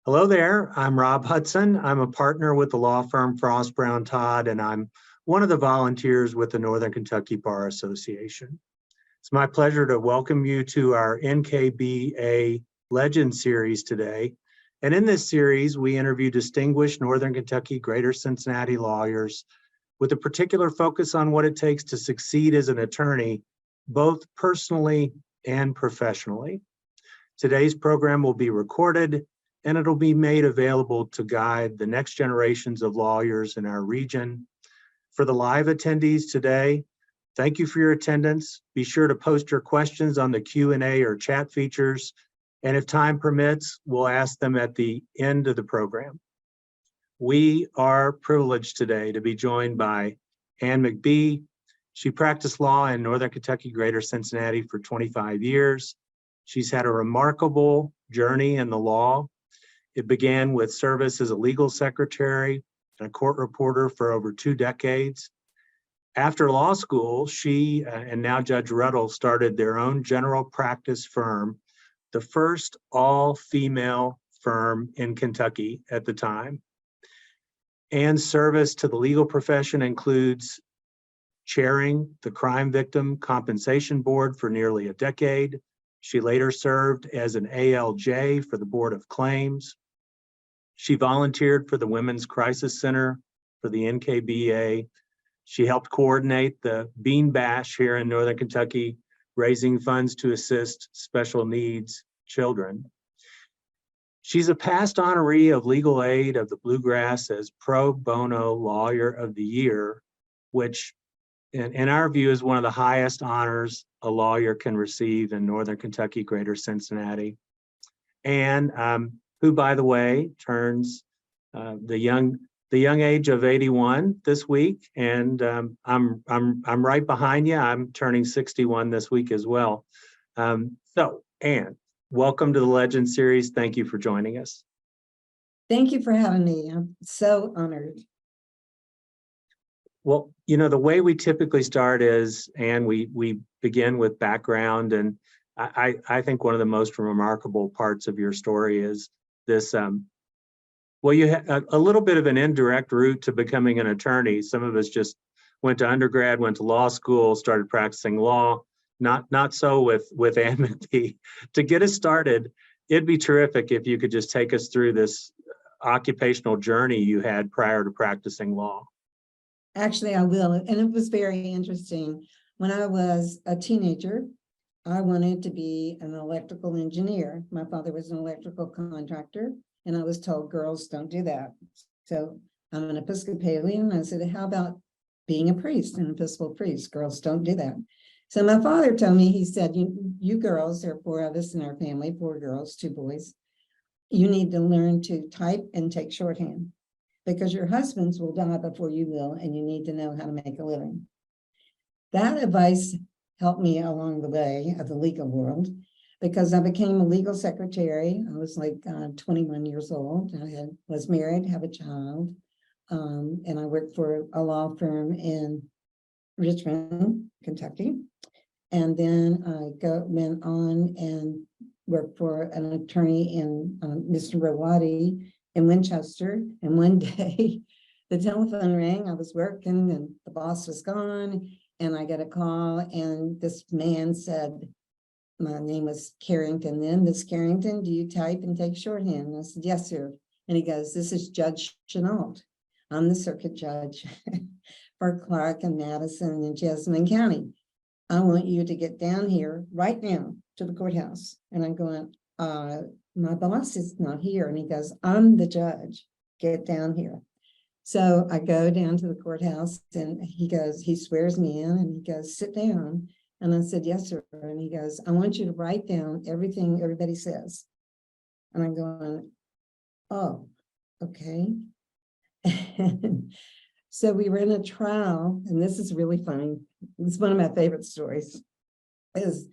Hello there, I'm Rob Hudson. I'm a partner with the law firm Frost Brown Todd, and I'm one of the volunteers with the Northern Kentucky Bar Association. It's my pleasure to welcome you to our NKBA Legend Series today. And in this series, we interview distinguished Northern Kentucky, Greater Cincinnati lawyers with a particular focus on what it takes to succeed as an attorney, both personally and professionally. Today's program will be recorded and it'll be made available to guide the next generations of lawyers in our region. For the live attendees today, thank you for your attendance. Be sure to post your questions on the Q&A or chat features, and if time permits, we'll ask them at the end of the program. We are privileged today to be joined by Ann McBee. She practiced law in Northern Kentucky, Greater Cincinnati for 25 years. She's had a remarkable journey in the law. It began with service as a legal secretary and a court reporter for over 2 decades. After law school, she and now Judge Ruddle started their own general practice firm, the first all-female firm in Kentucky at the time. Ann's service to the legal profession includes chairing the Crime Victim Compensation Board for nearly a decade. She later served as an ALJ for the Board of Claims. She volunteered for the Women's Crisis Center for the NKBA. She helped coordinate the Bean Bash here in Northern Kentucky, raising funds to assist special needs children. She's a past honoree of legal aid of the Bluegrass as Pro Bono Lawyer of the Year, which in our view is one of the highest honors a lawyer can receive in Northern Kentucky, Greater Cincinnati. And who, by the way, turns the young age of 81 this week, and I'm right behind you. I'm turning 61 this week as well. So, Ann, welcome to the Legend Series. Thank you for joining us. Thank you for having me. I'm so honored. Well, you know, the way we typically start is, and we begin with background, and I think one of the most remarkable parts of your story is this. Well, you had a little bit of an indirect route to becoming an attorney. Some of us just went to undergrad, went to law school, started practicing law. Not so with Ann McBee. To get us started, it'd be terrific if you could just take us through this occupational journey you had prior to practicing law. Actually, I will. And it was very interesting. When I was a teenager, I wanted to be an electrical engineer. My father was an electrical contractor, and I was told girls don't do that. So I'm an Episcopalian. I said, how about being a priest, an Episcopal priest? Girls don't do that. So my father told me, he said, you girls, there are 4 of us in our family, 4 girls, 2 boys. You need to learn to type and take shorthand because your husbands will die before you will, and you need to know how to make a living. That advice helped me along the way of the legal world because I became a legal secretary. I was like 21 years old. I was married, have a child, and I worked for a law firm in Richmond, Kentucky. And then I went on and worked for an attorney in Mr. Rawadi in Winchester. And one day the telephone rang. I was working and the boss was gone. And I got a call and this man said, my name was Carrington then, Miss Carrington, do you type and take shorthand? And I said, yes, sir. And he goes, this is Judge Chenault. I'm the circuit judge for Clark and Madison and Jessamine County. I want you to get down here right now to the courthouse. And I'm going, my boss is not here. And he goes, I'm the judge, get down here. So I go down to the courthouse and he goes, he swears me in and he goes, sit down. And I said, yes, sir. And he goes, I want you to write down everything everybody says. And I'm going, oh, okay. So we were in a trial, and this is really funny. It's one of my favorite stories. Is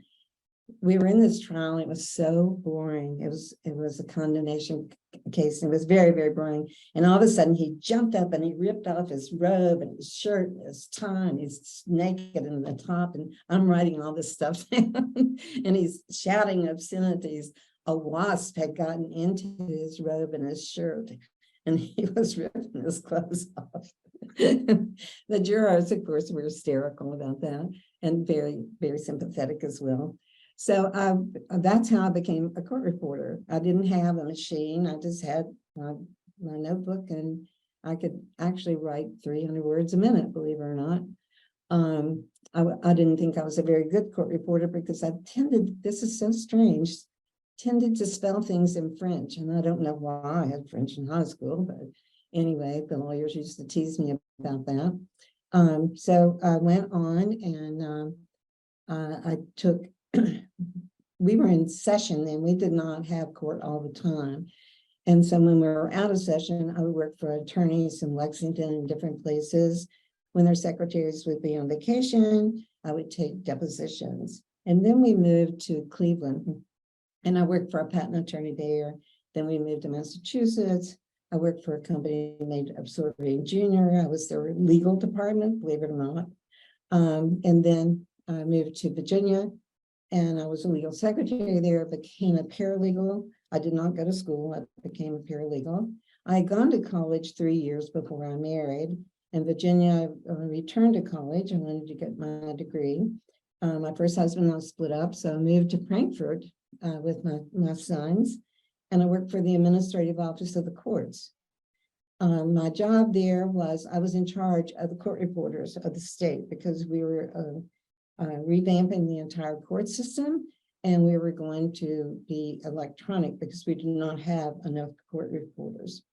we were in this trial, and it was so boring. It was a condemnation case, and it was very, very boring. And all of a sudden, he jumped up and he ripped off his robe and his shirt and his tie, and he's naked in the top. And I'm writing all this stuff down, and he's shouting obscenities a wasp had gotten into his robe and his shirt, and he was ripping his clothes off. The jurors, of course, were hysterical about that and very, very sympathetic as well. So that's how I became a court reporter. I didn't have a machine. I just had my notebook, and I could actually write 300 words a minute, believe it or not. I didn't think I was a very good court reporter because I tended, this is so strange, tended to spell things in French. And I don't know why I had French in high school, but anyway, the lawyers used to tease me about that. So I went on and I took, we were in session and we did not have court all the time. And so when we were out of session, I would work for attorneys in Lexington and different places. When their secretaries would be on vacation, I would take depositions. And then we moved to Cleveland and I worked for a patent attorney there. Then we moved to Massachusetts. I worked for a company made Absorbing Junior. I was their legal department, believe it or not. And then I moved to Virginia and I was a legal secretary there, became a paralegal. I did not go to school, I became a paralegal. I had gone to college 3 years before I married. In Virginia, I returned to college. I wanted to get my degree. My first husband and I split up, so I moved to Frankfurt with my sons, and I worked for the administrative office of the courts. My job there was, I was in charge of the court reporters of the state because we were revamping the entire court system, and we were going to be electronic because we did not have enough court reporters.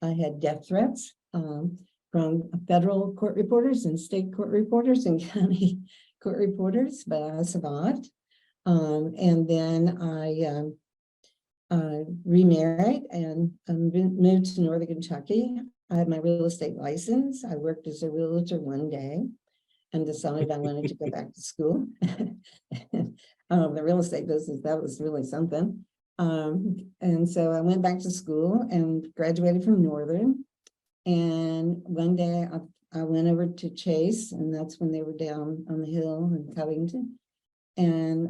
I had death threats from federal court reporters and state court reporters and county court reporters, but I survived. And then I remarried and moved to Northern Kentucky. I had my real estate license. I worked as a realtor one day and decided I wanted to go back to school. The real estate business, that was really something. And so I went back to school and graduated from Northern. And one day I went over to Chase, and that's when they were down on the hill in Covington. And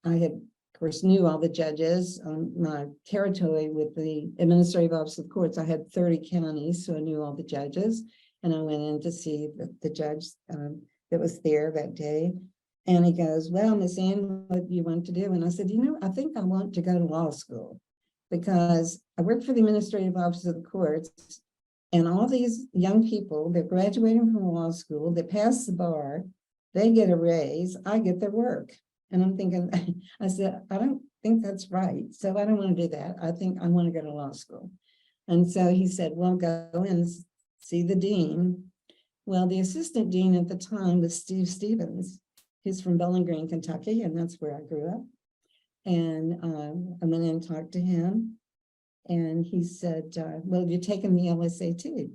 I had, of course, knew all the judges on my territory with the administrative office of the courts. I had 30 counties, so I knew all the judges. And I went in to see the judge that was there that day. And he goes, well, Miss Ann, what do you want to do? And I said, I think I want to go to law school because I work for the administrative office of the courts. And all these young people, they're graduating from law school, they pass the bar, they get a raise, I get their work. And I'm thinking, I said, I don't think that's right. So I don't want to do that. I think I want to go to law school. And so he said, well, go and see the dean. Well, the assistant dean at the time was Steve Stevens. He's from Bowling Green, Kentucky, and that's where I grew up. And I went in and talked to him. And he said, well, have you taken the LSAT?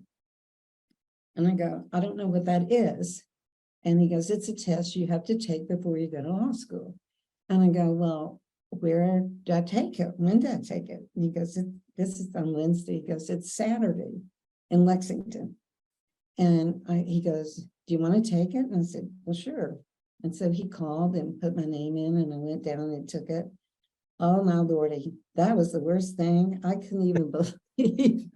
And I go, I don't know what that is. And he goes, it's a test you have to take before you go to law school. And I go, well, where do I take it? When do I take it? And he goes, this is on Wednesday. He goes, it's Saturday in Lexington. And he goes, do you want to take it? And I said, well, sure. And so he called and put my name in, and I went down and took it. Oh my Lordy, that was the worst thing. I couldn't even believe.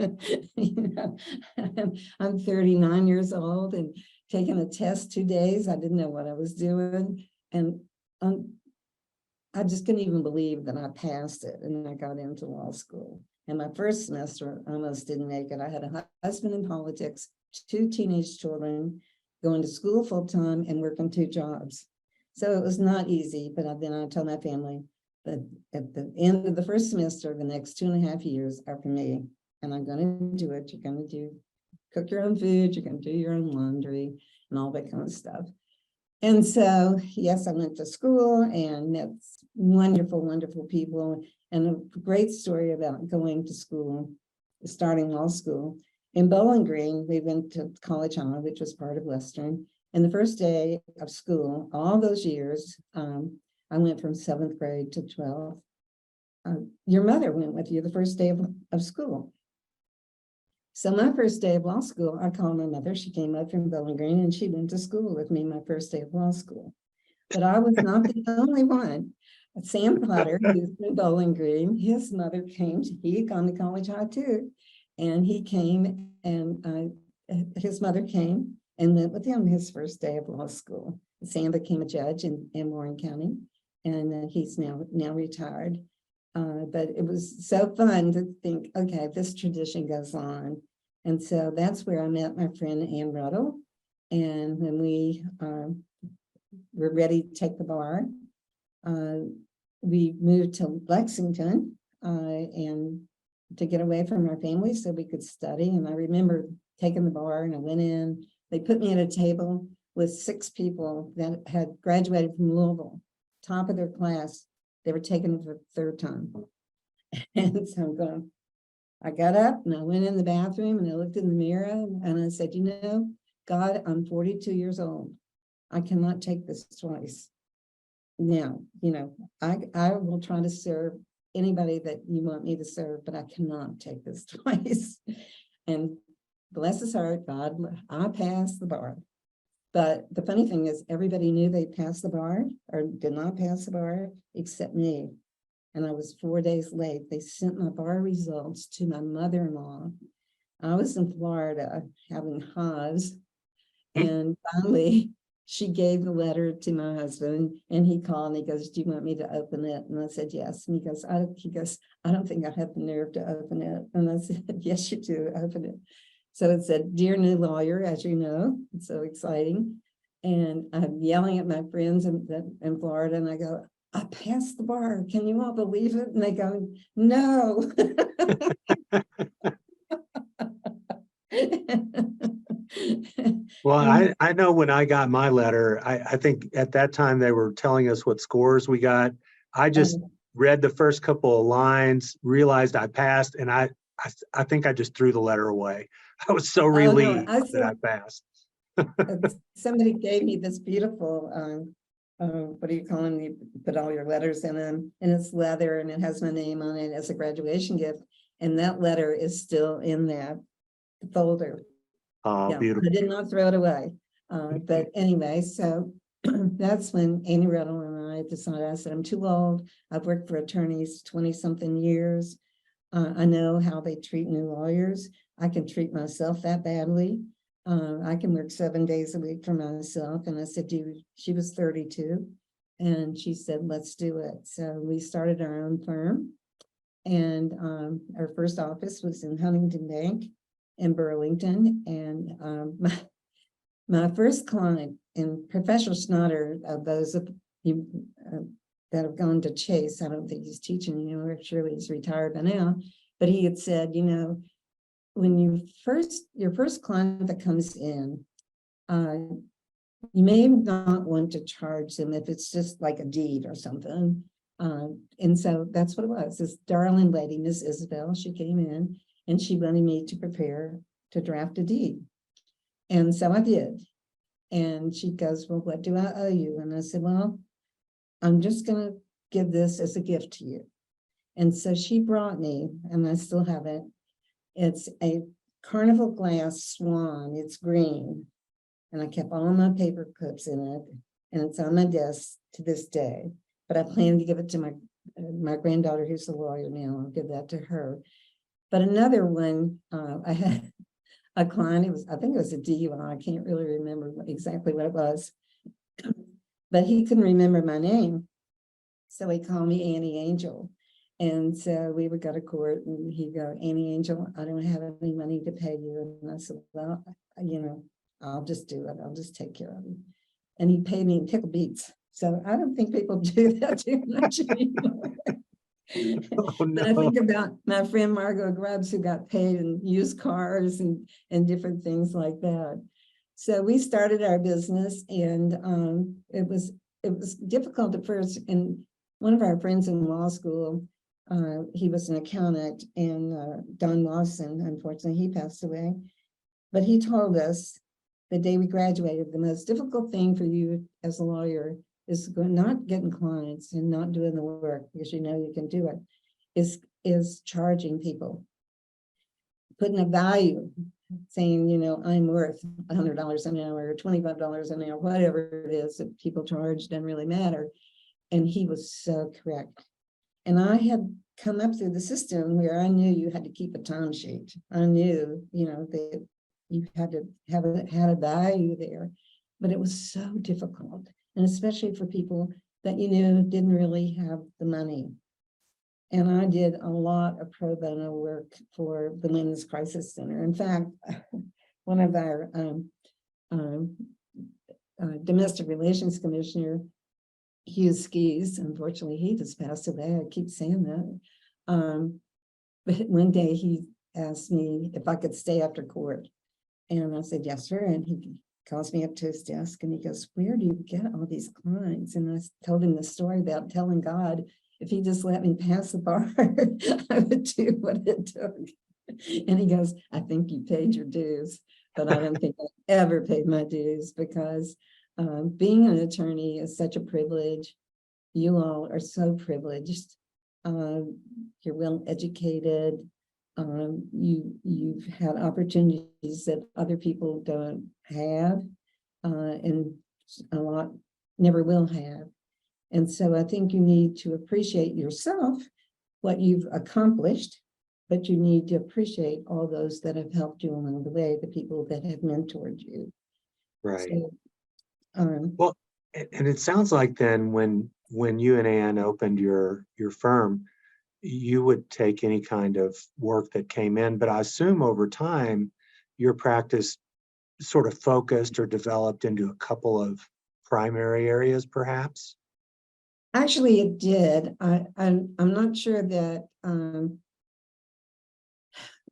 I'm 39 years old and taking a test 2 days. I didn't know what I was doing. And I just couldn't even believe that I passed it. And I got into law school. And my first semester I almost didn't make it. I had a husband in politics, 2 teenage children, going to school full time and working 2 jobs. So it was not easy, but then I told my family, that at the end of the first semester, the next 2.5 years are for me, and I'm going to do it. You're going to cook your own food, you're going to do your own laundry and all that kind of stuff. And so, yes, I went to school and met wonderful, wonderful people, and a great story about going to school, starting law school. In Bowling Green, we went to College High, which was part of Western, and the first day of school, all those years, I went from 7th grade to 12th. Your mother went with you the first day of school. So my first day of law school, I called my mother. She came up from Bowling Green and she went to school with me my first day of law school. But I was not the only one. Sam Potter, who's in Bowling Green, his mother came, he had gone to college high too. And he came and his mother came and went with him his first day of law school. Sam became a judge in Warren County, and he's now retired. But it was so fun to think, okay, this tradition goes on. And so that's where I met my friend Ann Ruddle. And when we were ready to take the bar, we moved to Lexington and to get away from our family so we could study. And I remember taking the bar, and I went in, they put me at a table with 6 people that had graduated from Louisville, top of their class. They were taking it for the 3rd time. And so I'm going, I got up and I went in the bathroom and I looked in the mirror and I said, you know, God, I'm 42 years old. I cannot take this twice. Now, you know, I will try to serve anybody that you want me to serve, but I cannot take this twice. And bless his heart, God, I passed the bar. But the funny thing is, everybody knew they passed the bar or did not pass the bar except me. And I was 4 days late. They sent my bar results to my mother-in-law. I was in Florida having hives. And finally, she gave the letter to my husband, and he called and he goes, do you want me to open it? And I said, yes. And he goes, I don't think I have the nerve to open it. And I said, yes, you do, open it. So it said, dear new lawyer, as you know, it's so exciting. And I'm yelling at my friends in Florida, and I go, I passed the bar. Can you all believe it? And they go, no. Well, I know when I got my letter, I think at that time they were telling us what scores we got. I just read the first couple of lines, realized I passed, and I think I just threw the letter away. I was so relieved that I passed. Somebody gave me this beautiful, what do you call them? You put all your letters in them, and it's leather, and it has my name on it as a graduation gift. And that letter is still in that folder. Oh, yeah, beautiful. I did not throw it away. But anyway, so that's when Annie Riddle and I decided, I said, I'm too old. I've worked for attorneys 20-something years. I know how they treat new lawyers. I can treat myself that badly. I can work 7 days a week for myself. And I said, she was 32. And she said, let's do it. So we started our own firm. And our first office was in Huntington Bank in Burlington. And my first client, and Professor Snotter, those of you that have gone to Chase, I don't think he's teaching anymore, surely he's retired by now, but he had said, you know, when your first client that comes in, you may not want to charge them if it's just like a deed or something. And so that's what it was. This darling lady, Miss Isabel, she came in and she wanted me to prepare to draft a deed. And so I did. And she goes, well, what do I owe you? And I said, well, I'm just going to give this as a gift to you. And so she brought me, and I still have it. It's a carnival glass swan. It's green. And I kept all my paper clips in it. And it's on my desk to this day. But I plan to give it to my granddaughter, who's a lawyer now. I'll give that to her. But another one, I had a client, I think it was a DUI. I can't really remember exactly what it was. But he couldn't remember my name. So he called me Annie Angel. And so we would go to court and he'd go, Annie Angel, I don't have any money to pay you. And I said, well, you know, I'll just do it. I'll just take care of it. And he paid me in pickle beets. So I don't think people do that too much anymore. Oh, no. But I think about my friend Margot Grubbs, who got paid in used cars and different things like that. So we started our business, and it was difficult at first. And one of our friends in law school, he was an accountant, and Don Lawson, unfortunately, he passed away. But he told us the day we graduated, the most difficult thing for you as a lawyer is not getting clients and not doing the work, because you know you can do it, is charging people, putting a value, saying, you know, I'm worth $100 an hour or $25 an hour, whatever it is that people charge, doesn't really matter. And he was so correct. And I had come up through the system where I knew you had to keep a time sheet. I knew, that you had to have had a value there, but it was so difficult. And especially for people that, didn't really have the money. And I did a lot of pro bono work for the Women's Crisis Center. In fact, one of our domestic relations commissioner, Hugh Skis, unfortunately, he just passed away. I keep saying that. But one day he asked me if I could stay after court. And I said, yes, sir. And he calls me up to his desk and he goes, where do you get all these clients? And I told him the story about telling God, if he just let me pass the bar, I would do what it took. And he goes, I think you paid your dues, but I don't think I ever paid my dues, because being an attorney is such a privilege. You all are so privileged. You're well educated. You've had opportunities that other people don't have, and a lot never will have. And so I think you need to appreciate yourself, what you've accomplished, but you need to appreciate all those that have helped you along the way, the people that have mentored you. Right. So, Well, and it sounds like then when you and Ann opened your firm, you would take any kind of work that came in, but I assume over time your practice sort of focused or developed into a couple of primary areas, perhaps? actually, it did. I'm not sure that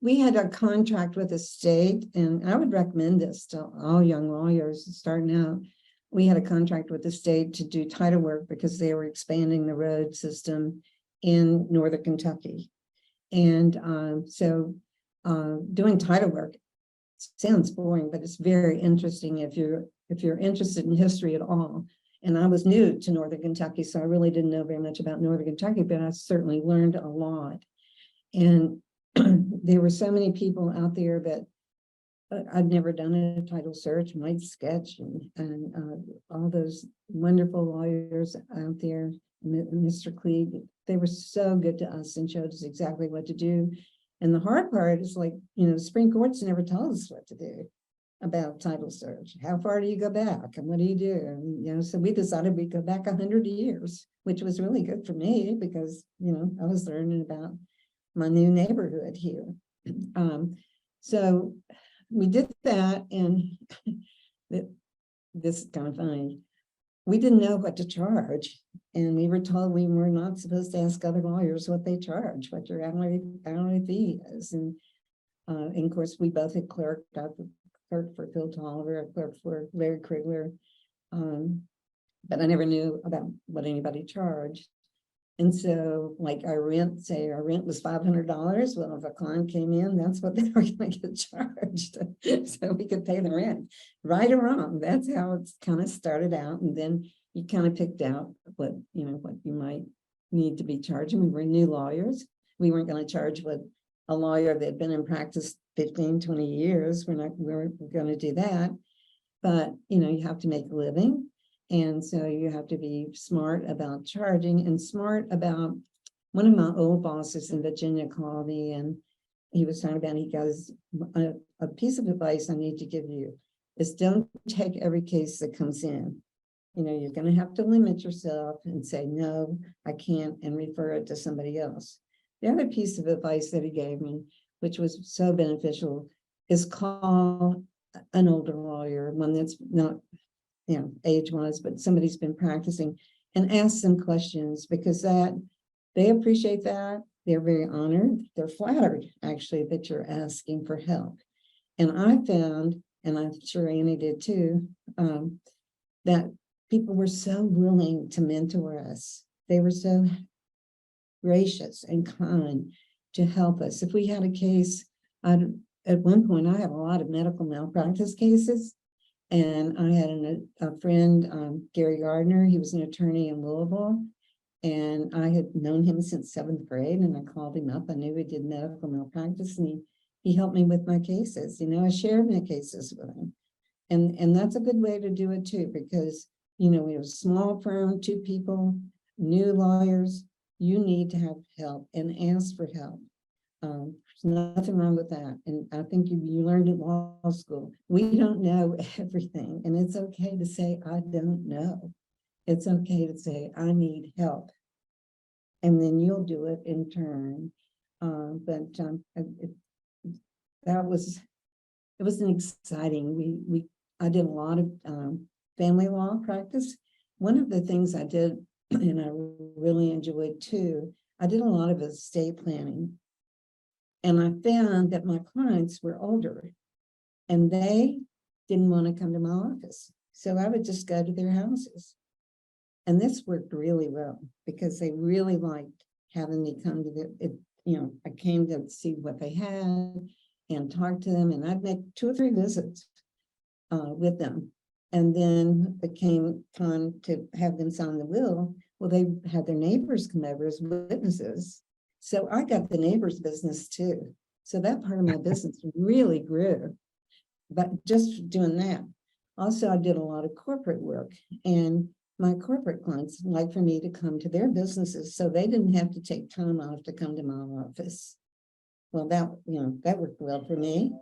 we had a contract with the state, and I would recommend this to all young lawyers starting out. We had a contract with the state to do title work because they were expanding the road system in Northern Kentucky. And so doing title work sounds boring, but it's very interesting if you're interested in history at all. And I was new to Northern Kentucky, so I really didn't know very much about Northern Kentucky, but I certainly learned a lot. And there were so many people out there that I'd never done a title search, might sketch, and all those wonderful lawyers out there, Mr. Cleave, they were so good to us and showed us exactly what to do. And the hard part is, like, the Supreme Court's never told us what to do about title search. How far do you go back and what do you do? And, so we decided we'd go back 100 years, which was really good for me because, I was learning about my new neighborhood here. So we did that, and this is kind of funny. We didn't know what to charge, and we were told we were not supposed to ask other lawyers what they charge, what your hourly fee is. And of course, we both had clerked for Phil Tolliver, I clerked for Larry Krigler, but I never knew about what anybody charged. And so, like, our rent was $500. Well, if a client came in, that's what they were going to get charged. So we could pay the rent, right or wrong. That's how it's kind of started out. And then you kind of picked out what you might need to be charging. We were new lawyers. We weren't going to charge what a lawyer that had been in practice 15, 20 years. We weren't going to do that. But, you have to make a living. And so you have to be smart about charging and smart about. One of my old bosses in Virginia called me, and he was talking about, he goes, a piece of advice I need to give you is don't take every case that comes in. You're going to have to limit yourself and say, no, I can't, and refer it to somebody else. The other piece of advice that he gave me, which was so beneficial, is call an older lawyer, one that's not, age-wise, but somebody's been practicing, and ask them questions, because they appreciate that. They're very honored. They're flattered, actually, that you're asking for help. And I found, and I'm sure Annie did too, that people were so willing to mentor us. They were so gracious and kind to help us. If we had a case, at one point, I had a lot of medical malpractice cases. And I had a friend, Gary Gardner. He was an attorney in Louisville, and I had known him since 7th grade. And I called him up. I knew he did medical malpractice, and he helped me with my cases. I shared my cases with him, and that's a good way to do it too, because we were a small firm, 2 people. new lawyers, you need to have help and ask for help. There's nothing wrong with that. And I think you learned at law school. We don't know everything, and it's okay to say, I don't know. It's okay to say, I need help. And then you'll do it in turn. It was an exciting, I did a lot of family law practice. One of the things I did, and I really enjoyed too, I did a lot of estate planning. And I found that my clients were older and they didn't want to come to my office. So I would just go to their houses. And this worked really well because they really liked having me come to I came to see what they had and talk to them. And I'd make 2 or 3 visits with them. And then it came time to have them sign the will. Well, they had their neighbors come over as witnesses. So I got the neighbors business too. So that part of my business really grew, but just doing that. Also, I did a lot of corporate work, and my corporate clients like for me to come to their businesses so they didn't have to take time off to come to my office. Well, that worked well for me.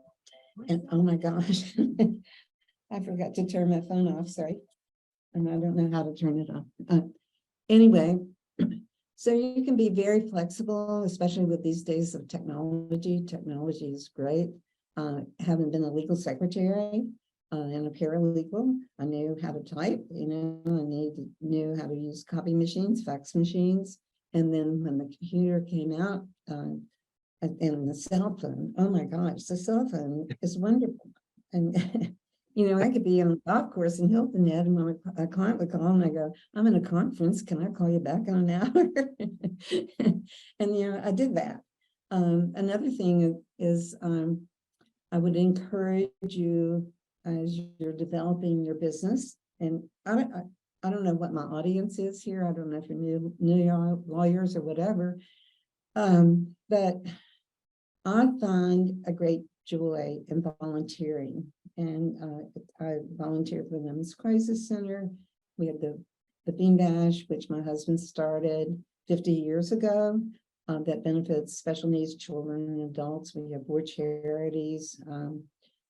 And oh my gosh, I forgot to turn my phone off, sorry. And I don't know how to turn it off. Anyway, so you can be very flexible, especially with these days of technology. Technology is great. Having been a legal secretary and a paralegal, I knew how to type, I knew how to use copy machines, fax machines. And then when the computer came out and the cell phone, oh my gosh, the cell phone is wonderful. And I could be on a golf course in Hilton Head, and a client would call and I go, I'm in a conference, can I call you back in an hour? And I did that. Another thing is I would encourage you as you're developing your business, and I don't know what my audience is here. I don't know if you're new lawyers or whatever, but I find a great joy in volunteering. And I volunteered for the Women's Crisis Center. We had the Bean Bash, which my husband started 50 years ago, that benefits special needs children and adults. We have board charities.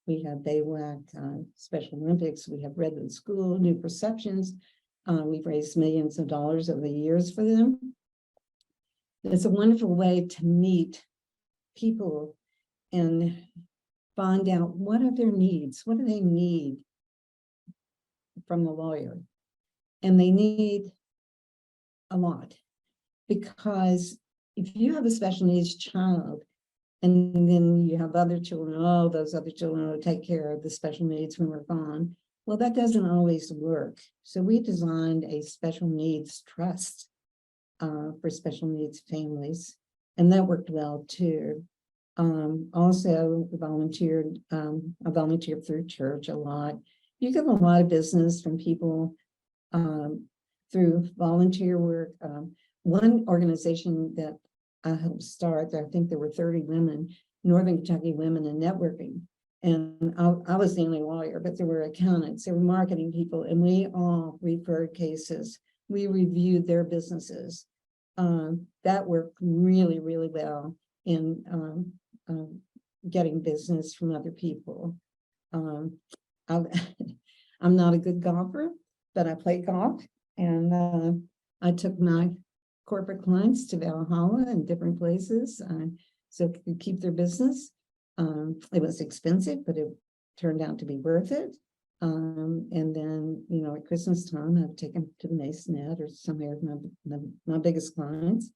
We have BAYWAC, Special Olympics. We have Redwood School, New Perceptions. We've raised millions of dollars over the years for them. It's a wonderful way to meet people and find out what are their needs, what do they need from the lawyer. And they need a lot, because if you have a special needs child and then you have other children, oh, those other children will take care of the special needs when we're gone. Well, that doesn't always work. So we designed a special needs trust for special needs families, and that worked well too. Also volunteered, I volunteered through church a lot. You get a lot of business from people through volunteer work. One organization that I helped start, I think there were 30 women, Northern Kentucky Women in Networking. And I was the only lawyer, but there were accountants, there were marketing people, and we all referred cases. We reviewed their businesses. That worked really, really well in getting business from other people. I'm not a good golfer, but I play golf, and I took my corporate clients to Valhalla and different places so it could keep their business. It was expensive, but it turned out to be worth it. And then, at Christmas time, I've taken to the Masonette or somewhere of my biggest clients.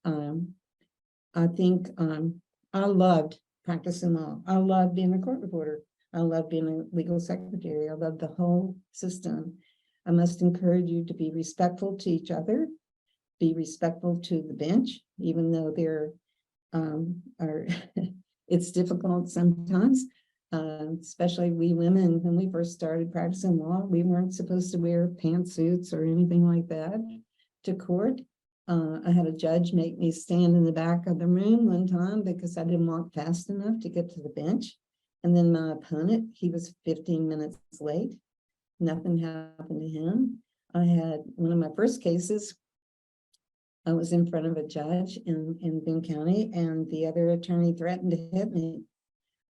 I think I loved practicing law. I loved being a court reporter. I loved being a legal secretary. I loved the whole system. I must encourage you to be respectful to each other, be respectful to the bench, even though they're it's difficult sometimes, especially we women. When we first started practicing law, we weren't supposed to wear pantsuits or anything like that to court. I had a judge make me stand in the back of the room one time because I didn't walk fast enough to get to the bench. And then my opponent, he was 15 minutes late. Nothing happened to him. I had one of my first cases I was in front of a judge in Boone County, and the other attorney threatened to hit me.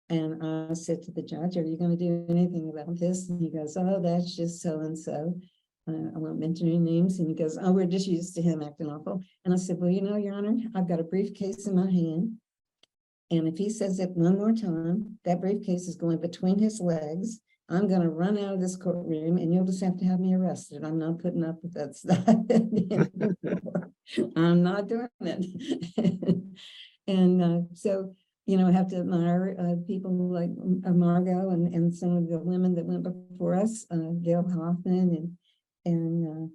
And I said to the judge, "Are you going to do anything about this?" And he goes, "Oh, that's just so and so. I won't mention any names." And he goes, "Oh, we're just used to him acting awful." And I said, "Well, Your Honor, I've got a briefcase in my hand. And if he says it one more time, that briefcase is going between his legs. I'm going to run out of this courtroom, and you'll just have to have me arrested. I'm not putting up with that stuff anymore. I'm not doing it." And so, I have to admire people like Margot and some of the women that went before us, Gail Hoffman, and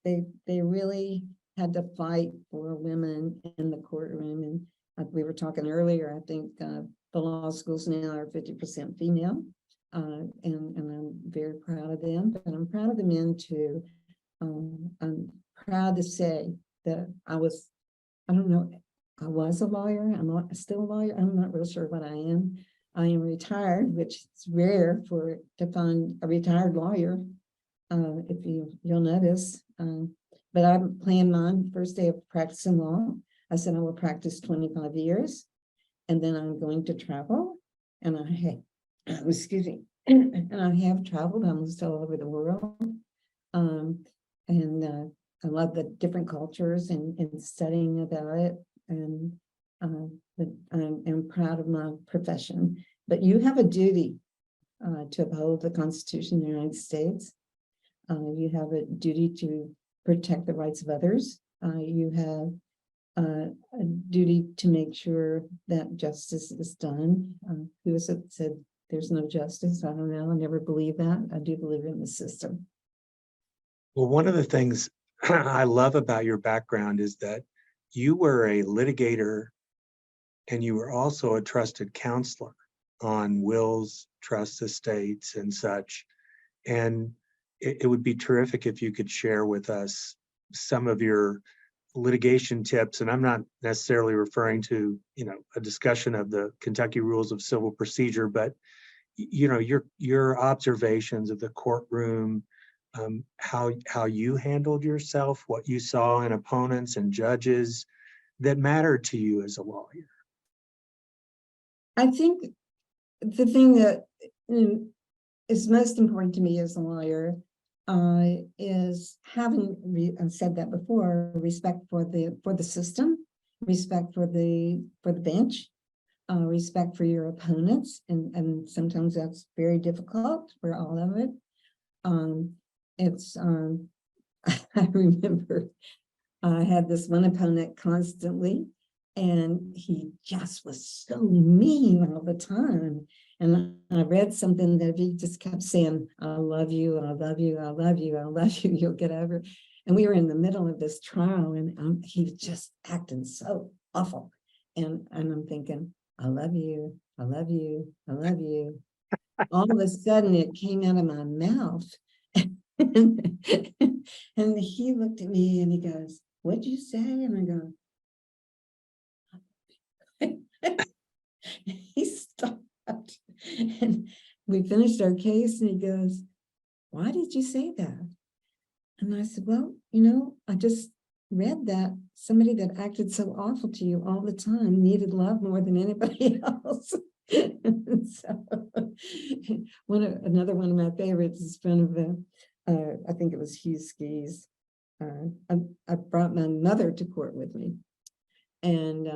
they really had to fight for women in the courtroom. And we were talking earlier, I think the law schools now are 50% female, and I'm very proud of them, but I'm proud of the men too. I'm proud to say that I was a lawyer. I'm still a lawyer. I'm not real sure what I am. I am retired, which is rare to find a retired lawyer, if you'll notice. But I planned my first day of practicing law. I said I will practice 25 years, and then I'm going to travel. And excuse me, and I have traveled almost all over the world. I love the different cultures and studying about it. But I'm proud of my profession. But you have a duty to uphold the Constitution of the United States. You have a duty to protect the rights of others. You have a duty to make sure that justice is done. Who was it said there's no justice? I don't know. I never believe that. I do believe in the system. Well, one of the things I love about your background is that you were a litigator and you were also a trusted counselor on wills, trust estates, and such. And it would be terrific if you could share with us some of your litigation tips. And I'm not necessarily referring to, a discussion of the Kentucky Rules of Civil Procedure, but, your observations of the courtroom, how you handled yourself, what you saw in opponents and judges that mattered to you as a lawyer. I think the thing that is most important to me as a lawyer is having, I've said that before, respect for the system, respect for the bench, respect for your opponents, and sometimes that's very difficult for all of it. I remember I had this one opponent constantly, and he just was so mean all the time. And I read something that he just kept saying, "I love you, I love you, I love you, I love you, you'll get over it." And we were in the middle of this trial, and he was just acting so awful. And I'm thinking, "I love you, I love you, I love you." All of a sudden, it came out of my mouth. And he looked at me and he goes, "What'd you say?" And I go, he stopped. And we finished our case, and he goes, "Why did you say that?" And I said, "Well, I just read that somebody that acted so awful to you all the time needed love more than anybody else." So another one of my favorites is one of I think it was Hugh Ski's. I brought my mother to court with me, and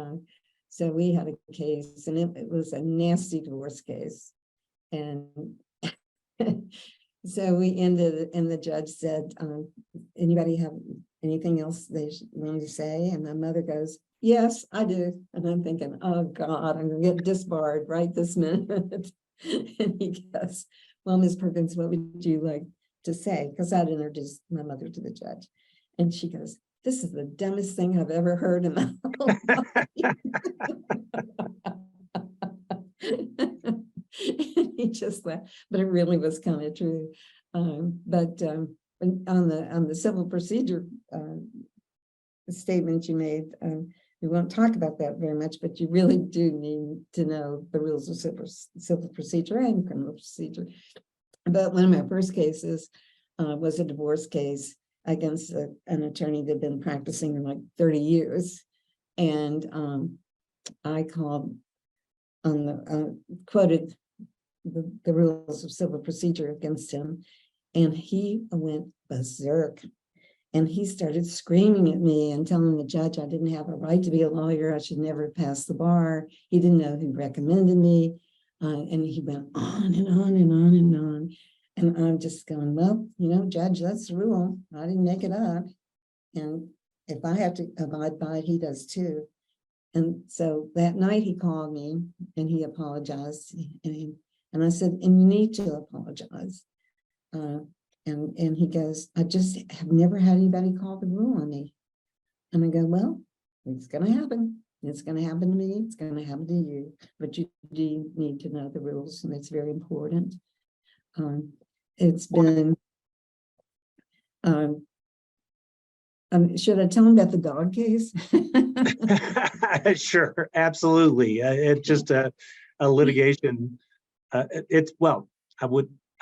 so we had a case, and it was a nasty divorce case. And so we ended, and the judge said, "Anybody have anything else they want to say?" And my mother goes, "Yes, I do." And I'm thinking, "Oh God, I'm gonna get disbarred right this minute." And he goes, "Well, Ms. Perkins, what would you like to say?" Because I'd introduced my mother to the judge. And she goes, "This is the dumbest thing I've ever heard in my whole life." And he just laughed, but it really was kind of true. But on the civil procedure statement you made, we won't talk about that very much, but you really do need to know the rules of civil procedure and criminal procedure. But one of my first cases was a divorce case, against an attorney that had been practicing in like 30 years. And I called on the, quoted the rules of civil procedure against him, and he went berserk. And he started screaming at me and telling the judge I didn't have a right to be a lawyer. I should never pass the bar. He didn't know who recommended me. And he went on and on and on and on. And I'm just going, well, Judge, that's the rule. I didn't make it up. And if I have to abide by it, he does too. And so that night he called me and he apologized. And I said, and you need to apologize. And he goes, I just have never had anybody call the rule on me. And I go, well, it's going to happen. It's going to happen to me. It's going to happen to you. But you do need to know the rules, and it's very important. It's been, should I tell him about the dog case? Sure, absolutely. It's just a litigation. Well,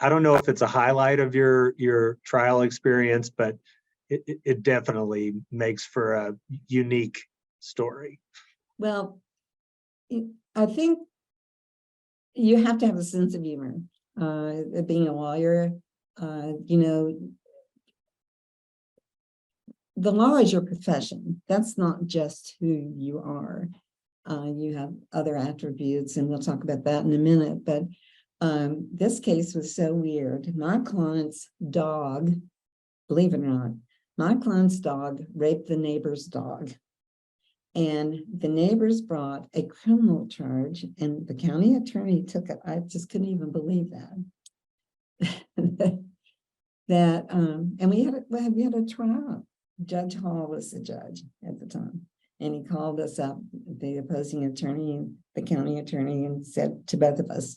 I don't know if it's a highlight of your trial experience, but it definitely makes for a unique story. Well, I think you have to have a sense of humor. Being a lawyer, the law is your profession. That's not just who you are. You have other attributes, and we'll talk about that in a minute. But this case was so weird. My client's dog, believe it or not, my client's dog raped the neighbor's dog. And the neighbors brought a criminal charge, and the county attorney took it. I just couldn't even believe that. And we had a trial. Judge Hall was the judge at the time, and he called us up, the opposing attorney and the county attorney, and said to both of us,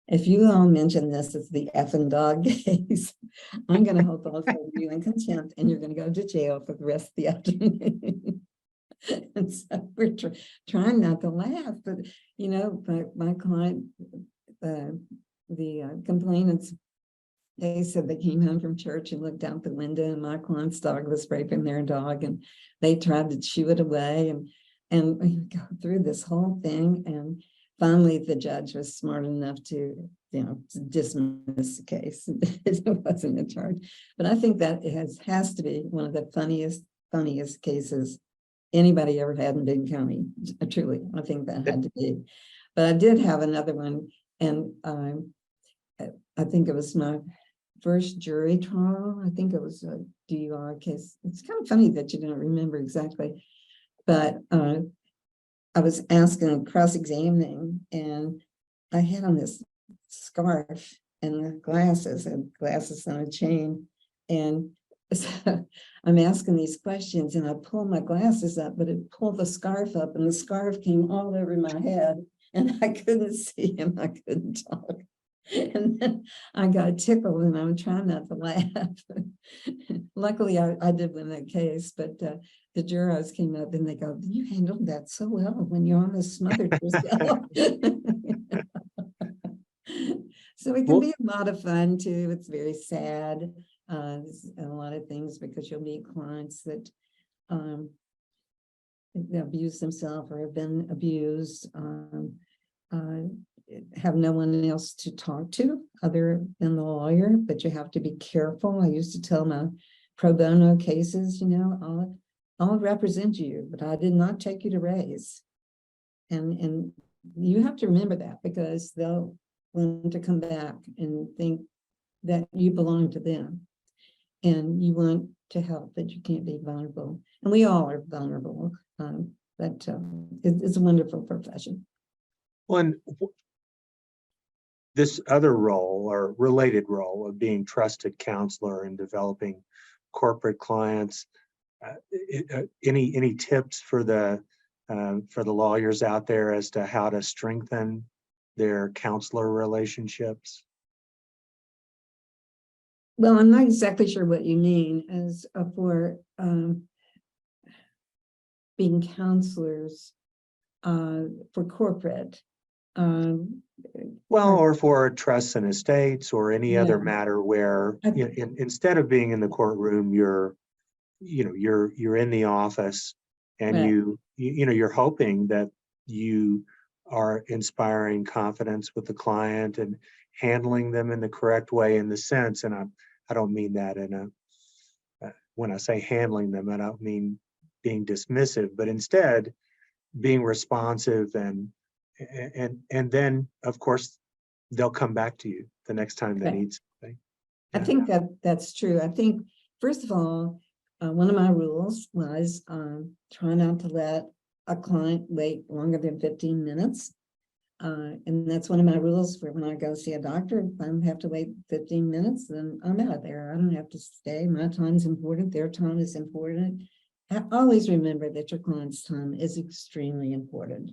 if you all mention this as the effing dog case, I'm going to hold both of you in contempt, and you're going to go to jail for the rest of the afternoon. And so we're trying not to laugh, but my client, the complainants, they said they came home from church and looked out the window, and my client's dog was raping their dog, and they tried to shoo it away, and we go through this whole thing, and finally the judge was smart enough to dismiss the case. It wasn't a charge, but I think that has to be one of the funniest cases anybody ever had in Bibb County. Truly, I think that had to be. But I did have another one, and I think it was my first jury trial. I think it was a DUI case. It's kind of funny that you don't remember exactly, but I was asking, cross-examining, and I had on this scarf and the glasses on a chain, and so I'm asking these questions, and I pull my glasses up, but it pulled the scarf up, and the scarf came all over my head, and I couldn't see and I couldn't talk. And then I got tickled, and I'm trying not to laugh. Luckily, I did win that case, but the jurors came up and they go, you handled that so well when you almost smothered yourself. So it can be a lot of fun too. It's very sad. A lot of things, because you'll meet clients that abuse themselves or have been abused, have no one else to talk to other than the lawyer, but you have to be careful. I used to tell my pro bono cases, I'll represent you, but I did not take you to raise. And you have to remember that, because they'll want to come back and think that you belong to them, and you want to help, but you can't be vulnerable. And we all are vulnerable, but it's a wonderful profession. Well, this other role or related role of being trusted counselor and developing corporate clients, any tips for the lawyers out there as to how to strengthen their counselor relationships? Well, I'm not exactly sure what you mean as for being counselors for corporate. Well, or- or for trusts and estates or any other Yeah. matter where, I- instead of being in the courtroom, you're in the office and Right. you're hoping that you are inspiring confidence with the client and handling them in the correct way in the sense, and I don't mean that when I say handling them, I don't mean being dismissive, but instead being responsive and then of course they'll come back to you the next time they Right. need something. I Yeah. think that's true. I think, first of all, one of my rules was try not to let a client wait longer than 15 minutes. And that's one of my rules for when I go see a doctor. If I have to wait 15 minutes, then I'm out of there. I don't have to stay. My time's important. Their time is important. Always remember that your client's time is extremely important.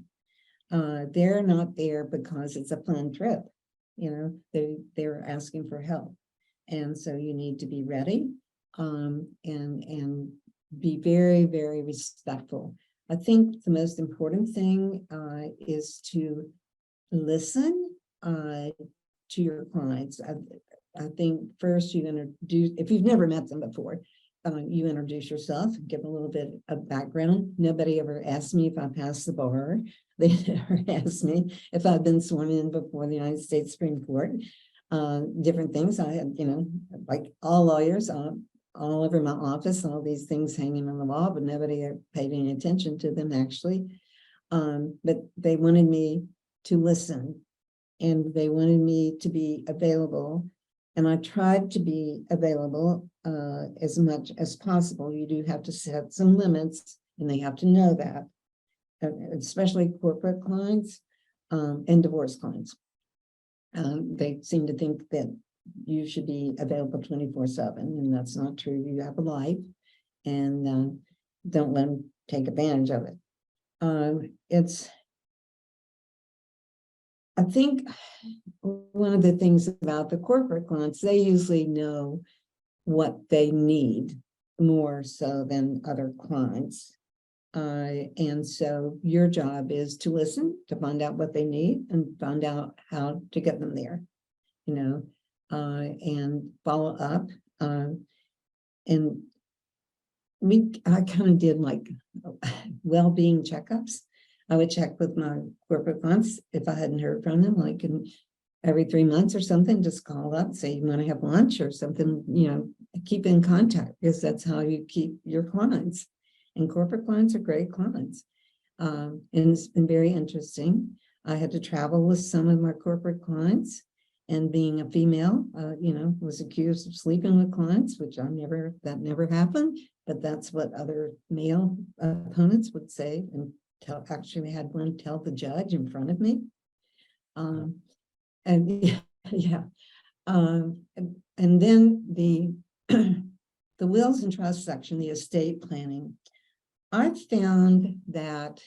They're not there because it's a fun trip. They're asking for help. And so you need to be ready and be very, very respectful. I think the most important thing is to listen to your clients. I think first you're going to do, if you've never met them before, you introduce yourself, give a little bit of background. Nobody ever asked me if I passed the bar. They never asked me if I've been sworn in before the United States Supreme Court. Different things. I had, like all lawyers, all over my office, all these things hanging on the wall, but nobody paid any attention to them actually. But they wanted me to listen and they wanted me to be available. And I tried to be available as much as possible. You do have to set some limits and they have to know that, especially corporate clients and divorce clients. They seem to think that you should be available 24/7, and that's not true. You have a life, and don't let them take advantage of it. I think one of the things about the corporate clients, they usually know what they need more so than other clients. And so your job is to listen, to find out what they need and find out how to get them there, and follow up. And I kind of did like well-being checkups. I would check with my corporate clients if I hadn't heard from them, like every 3 months or something, just call up, say you want to have lunch or something, keep in contact because that's how you keep your clients. And corporate clients are great clients. And it's been very interesting. I had to travel with some of my corporate clients, and being a female, was accused of sleeping with clients, which that never happened, but that's what other male opponents would say and actually had one tell the judge in front of me. And yeah. And then the the wills and trust section, the estate planning, I found that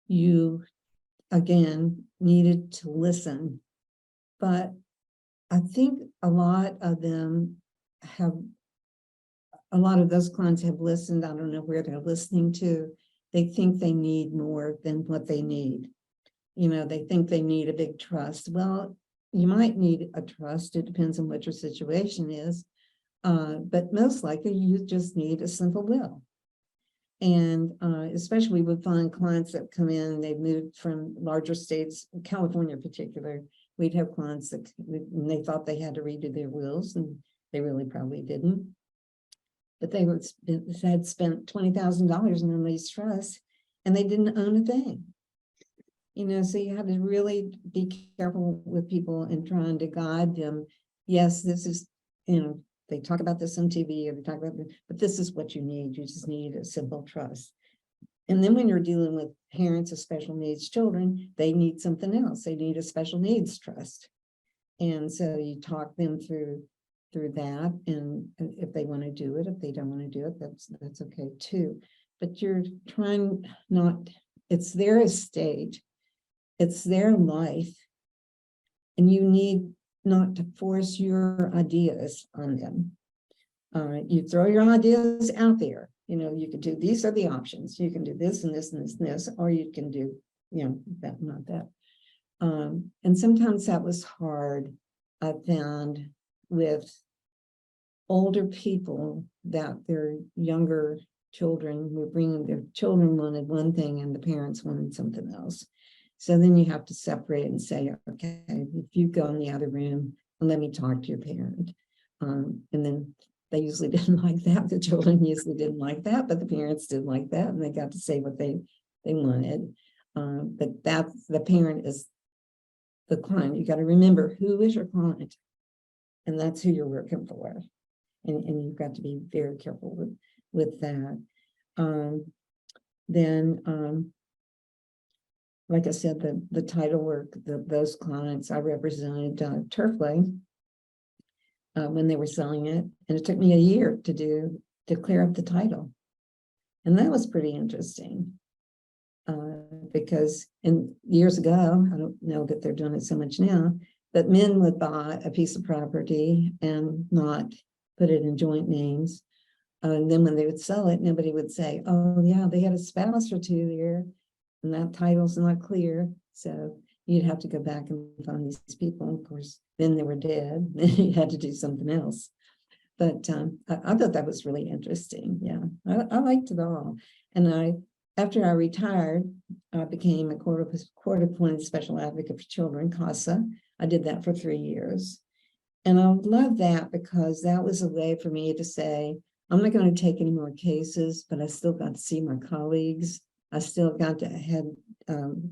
you, again, needed to listen, but I think a lot of those clients have listened. I don't know where they're listening to. They think they need more than what they need. They think they need a big trust. Well, you might need a trust. It depends on what your situation is. But most likely you just need a simple will. And especially we would find clients that come in and they've moved from larger states, California in particular. We'd have clients that and they thought they had to redo their wills, and they really probably didn't. But they had spent $20,000 on these trusts and they didn't own a thing. So you have to really be careful with people and trying to guide them. Yes, this is, they talk about this on TV, or they talk about, but this is what you need. You just need a simple trust. And then when you're dealing with parents of special needs children, they need something else. They need a special needs trust. And so you talk them through that. And if they want to do it, if they don't want to do it, that's okay too. But you're trying it's their estate. It's their life, and you need not to force your ideas on them. You throw your ideas out there. You could do, these are the options. You can do this and this and this and this, or you can do that, not that. And sometimes that was hard, I found, with older people, that their younger children were bringing, their children wanted one thing and the parents wanted something else. So then you have to separate and say, okay, if you go in the other room and let me talk to your parent. And then they usually didn't like that. The children usually didn't like that, but the parents did like that, and they got to say what they wanted. But that's, the parent is the client. You got to remember, who is your client, and that's who you're working for. And you've got to be very careful with that. Like I said, the title work, those clients, I represented Turfway when they were selling it, and it took me a year to clear up the title, and that was pretty interesting. Because years ago, I don't know that they're doing it so much now, but men would buy a piece of property and not put it in joint names. And then when they would sell it, nobody would say, oh yeah, they had a spouse or two there, and that title's not clear. So you'd have to go back and find these people. Of course, then they were dead. Then you had to do something else. But I thought that was really interesting. Yeah, I liked it all. And after I retired, I became a court-appointed special advocate for children, CASA. I did that for 3 years. And I love that because that was a way for me to say, I'm not going to take any more cases, but I still got to see my colleagues. I still got to have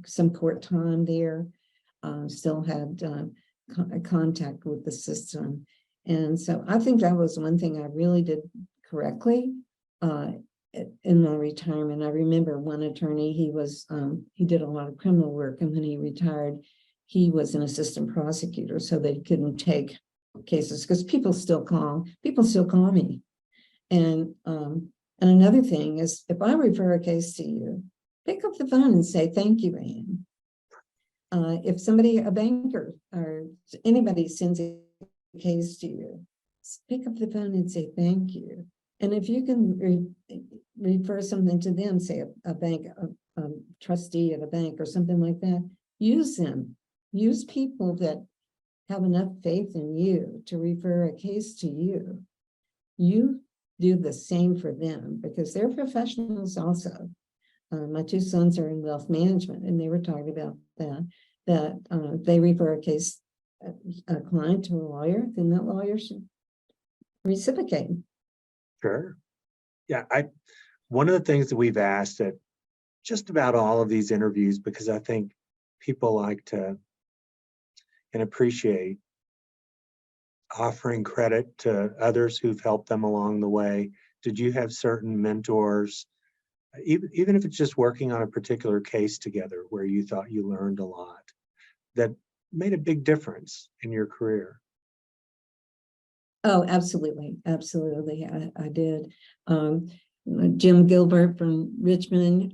some court time there, still had contact with the system. And so I think that was one thing I really did correctly in my retirement. I remember one attorney, he did a lot of criminal work, and when he retired, he was an assistant prosecutor, so they couldn't take cases because people still call me. And another thing is, if I refer a case to you, pick up the phone and say, thank you, Anne. If somebody, a banker or anybody sends a case to you, pick up the phone and say, thank you. And if you can refer something to them, say a bank, a trustee at a bank or something like that, use them. Use people that have enough faith in you to refer a case to you. You do the same for them because they're professionals also. My two sons are in wealth management, and they were talking about that they refer a client to a lawyer, then that lawyer should reciprocate. Sure. Yeah, one of the things that we've asked at just about all of these interviews, because I think people like to and appreciate offering credit to others who've helped them along the way. Did you have certain mentors, even if it's just working on a particular case together where you thought you learned a lot, that made a big difference in your career? Oh, absolutely. Absolutely. I did. Jim Gilbert from Richmond,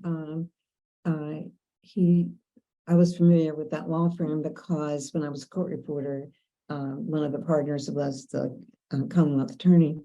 I was familiar with that law firm because when I was a court reporter, one of the partners was the Commonwealth attorney.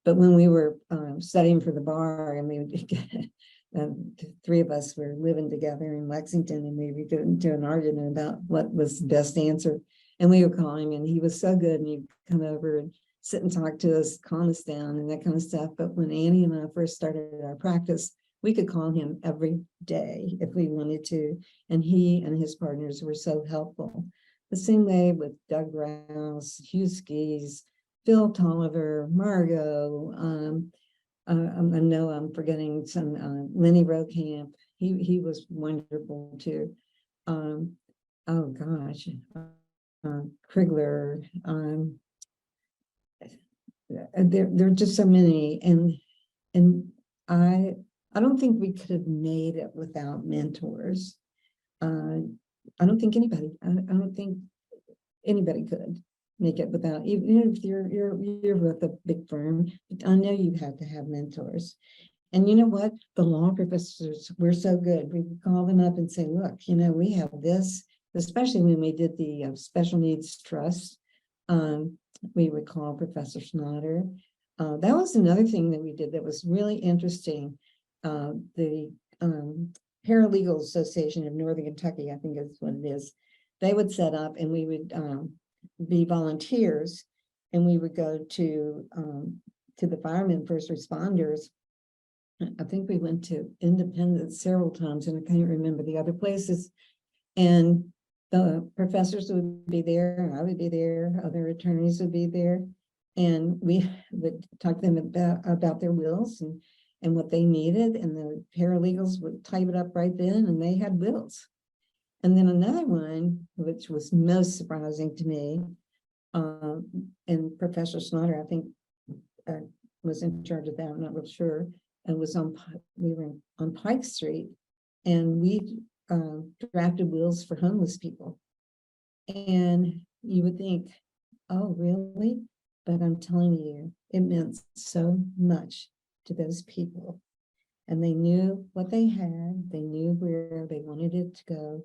But when we were studying for the bar, and we would get, the three of us were living together in Lexington, and we would get into an argument about what was the best answer. And we would call him, and he was so good, and he'd come over and sit and talk to us, calm us down, and that kind of stuff. But when Annie and I first started our practice, we could call him every day if we wanted to. And he and his partners were so helpful. The same way with Doug Rouse, Hugh Skis, Phil Tolliver, Margot. I know I'm forgetting some, Lenny Rokamp. He was wonderful too. Oh gosh, Krigler. There are just so many, and I don't think we could have made it without mentors. I don't think anybody could make it without, even if you're with a big firm. I know you had to have mentors. And you know what? The law professors were so good. We would call them up and say, look, we have this, especially when we did the special needs trust. We would call Professor Snotter. That was another thing that we did that was really interesting. The Paralegal Association of Northern Kentucky, I think is what it is. They would set up and we would be volunteers, and we would go to the firemen, first responders. I think we went to Independence several times, and I can't remember the other places. And the professors would be there, and I would be there, other attorneys would be there, and we would talk to them about their wills and what they needed, and the paralegals would type it up right then, and they had wills. And then another one, which was most surprising to me, and Professor Snyder, I think, was in charge of that, I'm not real sure, and we were on Pike Street, and we drafted wills for homeless people. And you would think, oh, really? But I'm telling you, it meant so much to those people. And they knew what they had, they knew where they wanted it to go.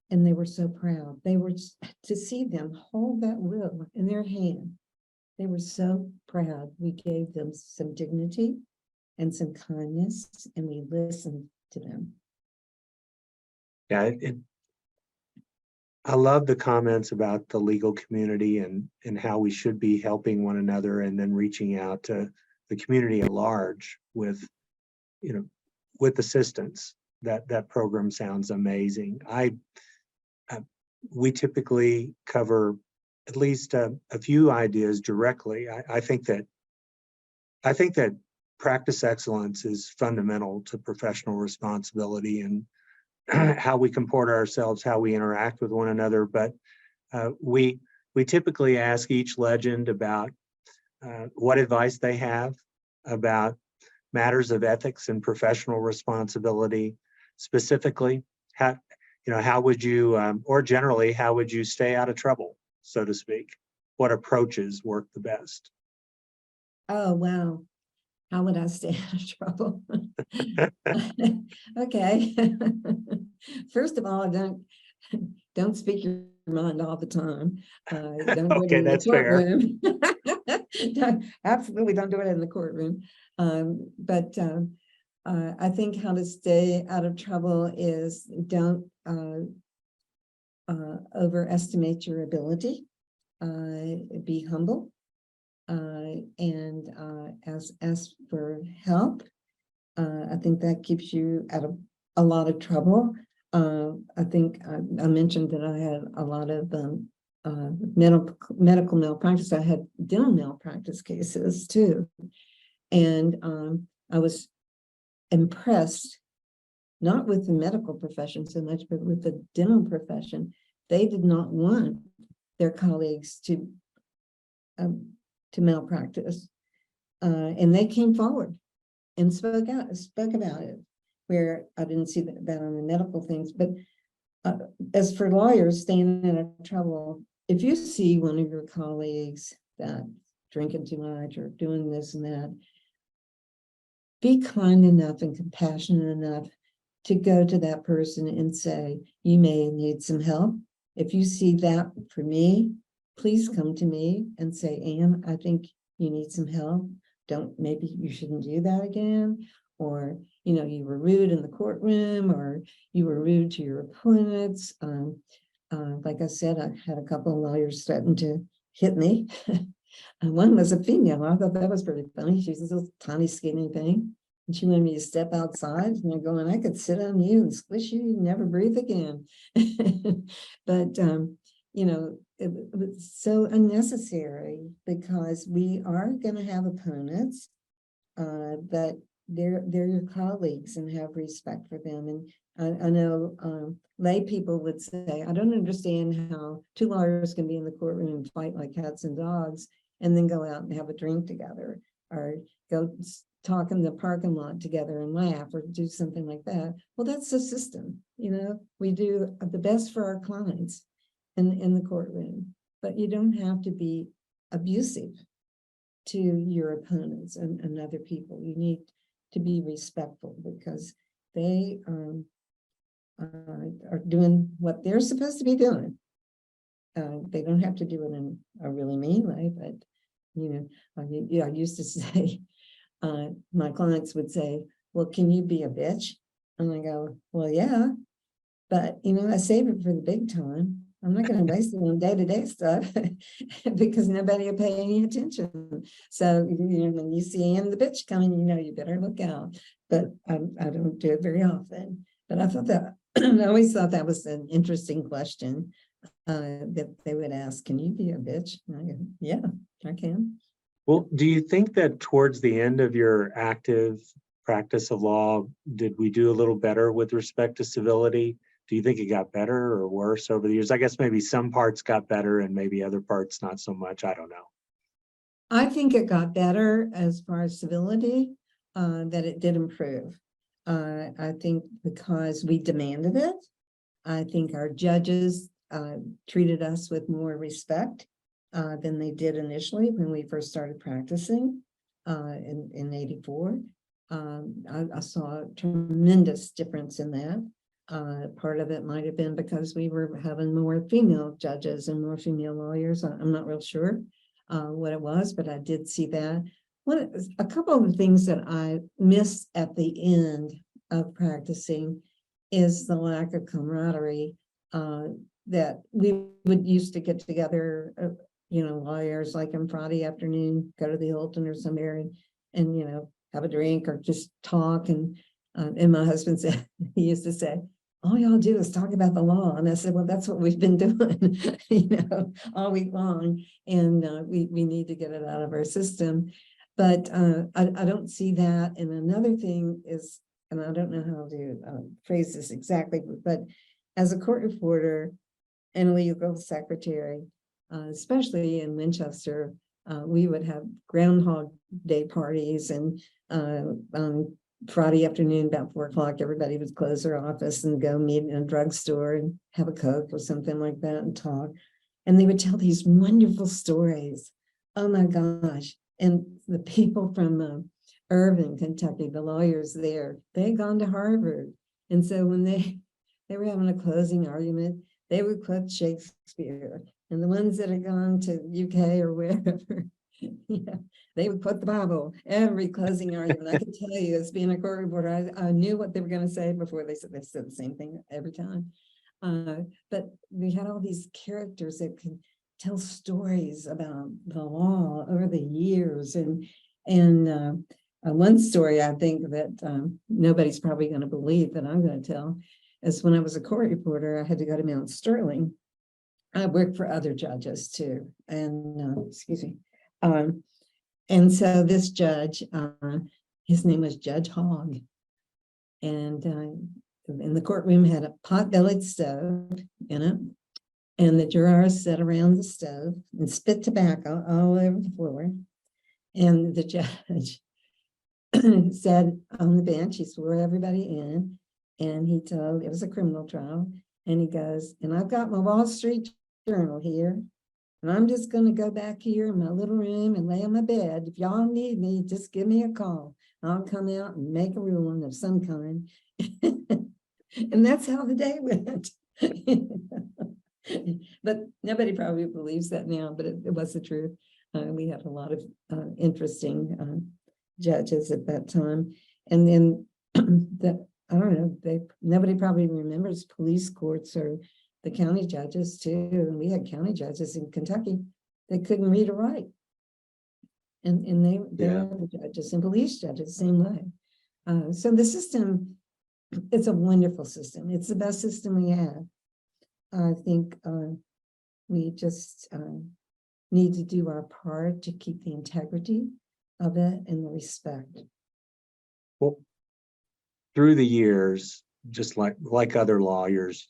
And they were so proud. They were, to see them hold that will in their hand, they were so proud. We gave them some dignity and some kindness, and we listened to them. Yeah, I love the comments about the legal community and how we should be helping one another, and then reaching out to the community at large with, with assistance. That program sounds amazing. We typically cover at least a few ideas directly. I think that practice excellence is fundamental to professional responsibility and how we comport ourselves, how we interact with one another. But we typically ask each legend about what advice they have about matters of ethics and professional responsibility. Specifically, how would you, or generally, how would you stay out of trouble, so to speak? What approaches work the best? Oh, wow. How would I stay out of trouble? Okay. First of all, don't speak your mind all the time. Don't do it Okay, in the that's fair. courtroom. Absolutely don't do it in the courtroom. But I think how to stay out of trouble is don't overestimate your ability. Be humble. And ask for help. I think that keeps you out of a lot of trouble. I think I mentioned that I had a lot of medical malpractice. I had dental malpractice cases too. And I was impressed, not with the medical profession so much, but with the dental profession. They did not want their colleagues to malpractice. And they came forward and spoke about it, where I didn't see that on the medical things. But as for lawyers staying out of trouble, if you see one of your colleagues that drinking too much or doing this and that, be kind enough and compassionate enough to go to that person and say, you may need some help. If you see that for me, please come to me and say, Ann, I think you need some help. Maybe you shouldn't do that again. Or, you were rude in the courtroom, or you were rude to your opponents. Like I said, I had a couple of lawyers threaten to hit me. And one was a female. I thought that was pretty funny. She's this little tiny skinny thing. And she wanted me to step outside, and I'm going, I could sit on you and squish you and never breathe again. But, it was so unnecessary, because we are going to have opponents, but they're your colleagues, and have respect for them. And I know lay people would say, I don't understand how two lawyers can be in the courtroom and fight like cats and dogs, and then go out and have a drink together, or go talk in the parking lot together and laugh, or do something like that. Well, that's the system. We do the best for our clients in the courtroom, but you don't have to be abusive to your opponents and other people. You need to be respectful, because they are doing what they're supposed to be doing. They don't have to do it in a really mean way, but I used to say, my clients would say, well, can you be a bitch? And I go, well, yeah, but I save it for the big time. I'm not going to waste it on day-to-day stuff because nobody will pay any attention. So, when you see Ann the bitch coming, you better look out. But I don't do it very often. But I thought that I always thought that was an interesting question that they would ask. Can you be a bitch? And I go, yeah, I can. Well, do you think that towards the end of your active practice of law, did we do a little better with respect to civility? Do you think it got better or worse over the years? I guess maybe some parts got better and maybe other parts not so much. I don't know. I think it got better as far as civility, that it did improve. I think because we demanded it. I think our judges treated us with more respect than they did initially when we first started practicing in '84. I saw a tremendous difference in that. Part of it might have been because we were having more female judges and more female lawyers. I'm not real sure what it was, but I did see that. A couple of the things that I miss at the end of practicing is the lack of camaraderie that we would used to get together, lawyers like on Friday afternoon, go to the Hilton or somewhere and have a drink or just talk. And my husband said, he used to say, all y'all do is talk about the law. And I said, well, that's what we've been doing, all week long. And we need to get it out of our system. But I don't see that. And another thing is, and I don't know how to phrase this exactly, but as a court reporter and a legal secretary, especially in Winchester, we would have Groundhog Day parties, and on Friday afternoon about 4 o'clock, everybody would close their office and go meet in a drugstore and have a Coke or something like that and talk. And they would tell these wonderful stories. Oh my gosh. And the people from Irving, Kentucky, the lawyers there, they had gone to Harvard. And so when they were having a closing argument, they would quote Shakespeare. And the ones that had gone to UK or wherever, they would quote the Bible every closing argument. I could tell you, as being a court reporter, I knew what they were going to say before they said the same thing every time. But we had all these characters that could tell stories about the law over the years. And one story I think that nobody's probably going to believe that I'm going to tell is when I was a court reporter, I had to go to Mount Sterling. I worked for other judges too, and excuse me. And so this judge, his name was Judge Hogg, and in the courtroom had a pot-bellied stove in it, and the jurors sat around the stove and spit tobacco all over the floor. And the judge said on the bench, he swore everybody in, and he told, it was a criminal trial, and he goes, and I've got my Wall Street Journal here, and I'm just going to go back here in my little room and lay on my bed. If y'all need me, just give me a call. I'll come out and make a ruling of some kind. And that's how the day went. But nobody probably believes that now, but it was the truth. We had a lot of interesting judges at that time. And then I don't know, nobody probably remembers police courts or the county judges too. And we had county judges in Kentucky that couldn't read or write. And they were the judges and police judges the same way. So the system, it's a wonderful system. It's the best system we have. I think we just need to do our part to keep the integrity of it and the respect. Well, through the years, just like other lawyers,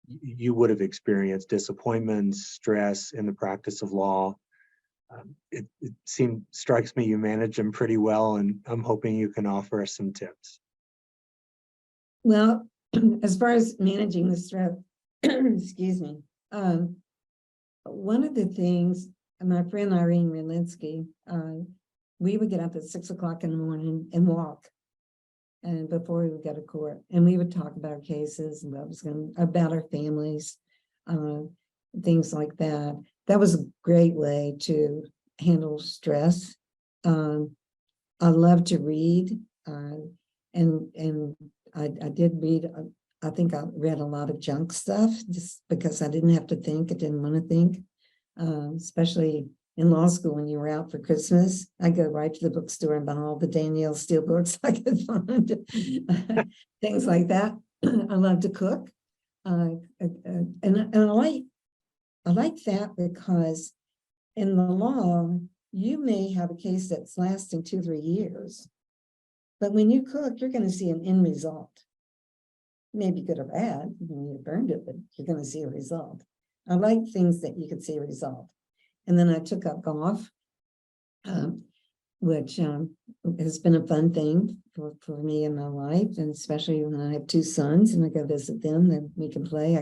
you would have experienced disappointments, stress in the practice of law. It strikes me you manage them pretty well, and I'm hoping you can offer us some tips. Well, as far as managing the stress, excuse me, one of the things, my friend Irene Relinsky, we would get up at 6 o'clock in the morning and walk, and before we would go to court, and we would talk about our cases and what was about our families, things like that. That was a great way to handle stress. I love to read, and I did read, I think I read a lot of junk stuff just because I didn't have to think, I didn't want to think. Especially in law school when you were out for Christmas, I go right to the bookstore and buy all the Danielle Steele books I could find, things like that. I love to cook, and I like that because in the law, you may have a case that's lasting 2-3 years, but when you cook, you're going to see an end result. Maybe good or bad when you burned it, but you're going to see a result. I like things that you could see a result. And then I took up golf, which has been a fun thing for me in my life, and especially when I have 2 sons and I go visit them, then we can play.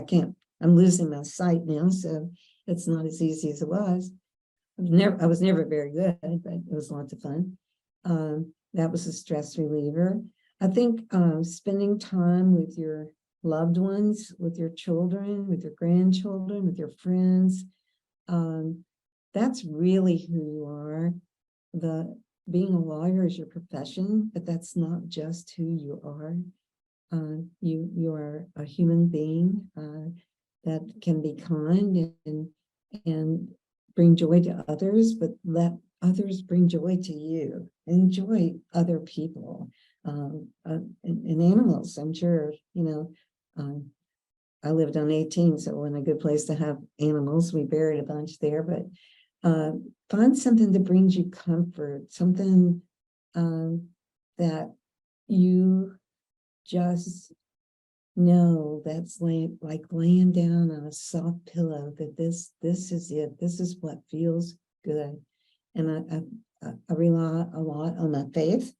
I'm losing my sight now, so it's not as easy as it was. I was never very good, but it was lots of fun. That was a stress reliever. I think spending time with your loved ones, with your children, with your grandchildren, with your friends, that's really who you are. Being a lawyer is your profession, but that's not just who you are. You are a human being that can be kind and bring joy to others, but let others bring joy to you. Enjoy other people and animals. I'm sure, I lived on 18, so in a good place to have animals. We buried a bunch there, but find something that brings you comfort, something that you just know that's like laying down on a soft pillow, that this is it. This is what feels good. And I rely a lot on my faith.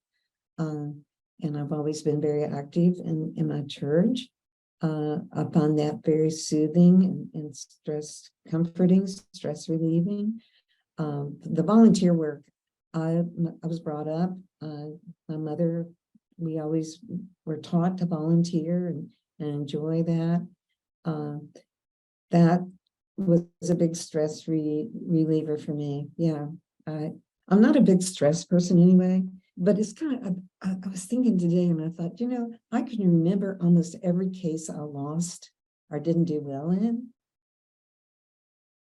And I've always been very active in my church. I find that very soothing and stress comforting, stress relieving. The volunteer work, I was brought up, my mother, we always were taught to volunteer and enjoy that. That was a big stress reliever for me. Yeah, I'm not a big stress person anyway, but it's kind of, I was thinking today and I thought, I can remember almost every case I lost or didn't do well in.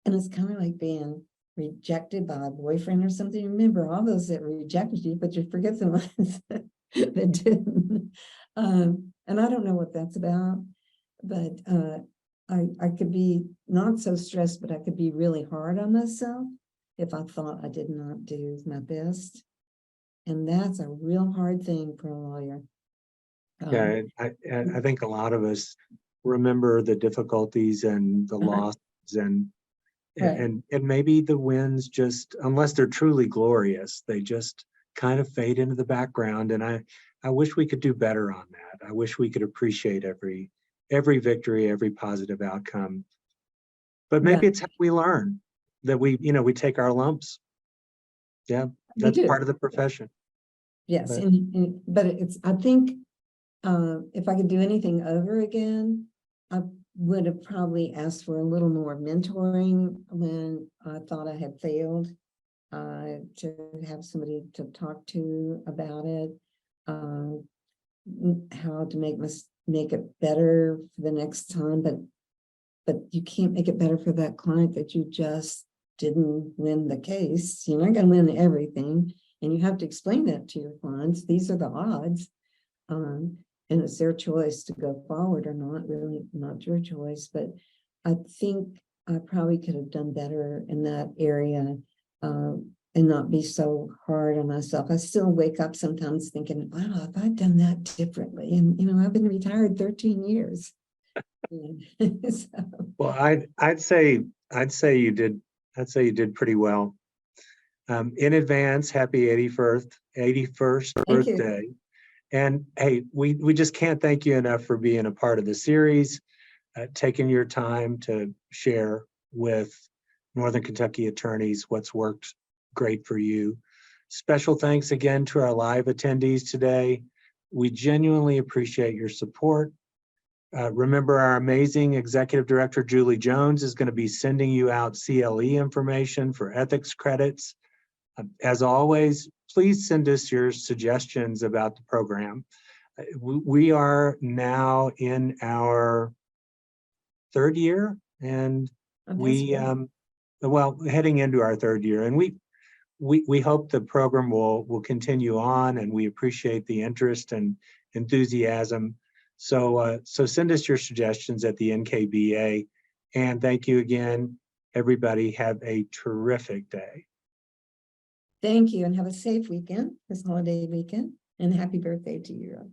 And it's kind of like being rejected by a boyfriend or something. You remember all those that rejected you, but you forget the ones that didn't. And I don't know what that's about, but I could be not so stressed, but I could be really hard on myself if I thought I did not do my best. And that's a real hard thing for a lawyer. Yeah, I think a lot of us remember the difficulties and the losses and maybe the wins, just unless they're truly glorious, they just kind of fade into the background. And I wish we could do better on that. I wish we could appreciate every victory, every positive outcome. But maybe it's how we learn, that we take our lumps. Yeah, that's part of the profession. Yes, but I think if I could do anything over again, I would have probably asked for a little more mentoring when I thought I had failed, to have somebody to talk to about it, how to make it better for the next time, but you can't make it better for that client that you just didn't win the case. You're not going to win everything, and you have to explain that to your clients. These are the odds. And it's their choice to go forward or not, really not your choice. But I think I probably could have done better in that area, and not be so hard on myself. I still wake up sometimes thinking, wow, if I'd done that differently, and I've been retired 13 years. So. Well, I'd say you did pretty well. In advance, happy 81st birthday. And hey, we just can't thank you enough for being a part of the series, taking your time to share with Northern Kentucky attorneys what's worked great for you. Special thanks again to our live attendees today. We genuinely appreciate your support. Remember, our amazing Executive Director, Julie Jones, is going to be sending you out CLE information for ethics credits. As always, please send us your suggestions about the program. We are now in our third year, and Oh, that's we, great. well, heading into our third year, and we hope the program will continue on, and we appreciate the interest and enthusiasm. So send us your suggestions at the NKBA, and thank you again, everybody. Have a terrific day. Thank you, and have a safe weekend, this holiday weekend, and happy birthday to you.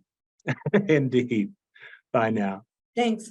Indeed. Bye now. Thanks.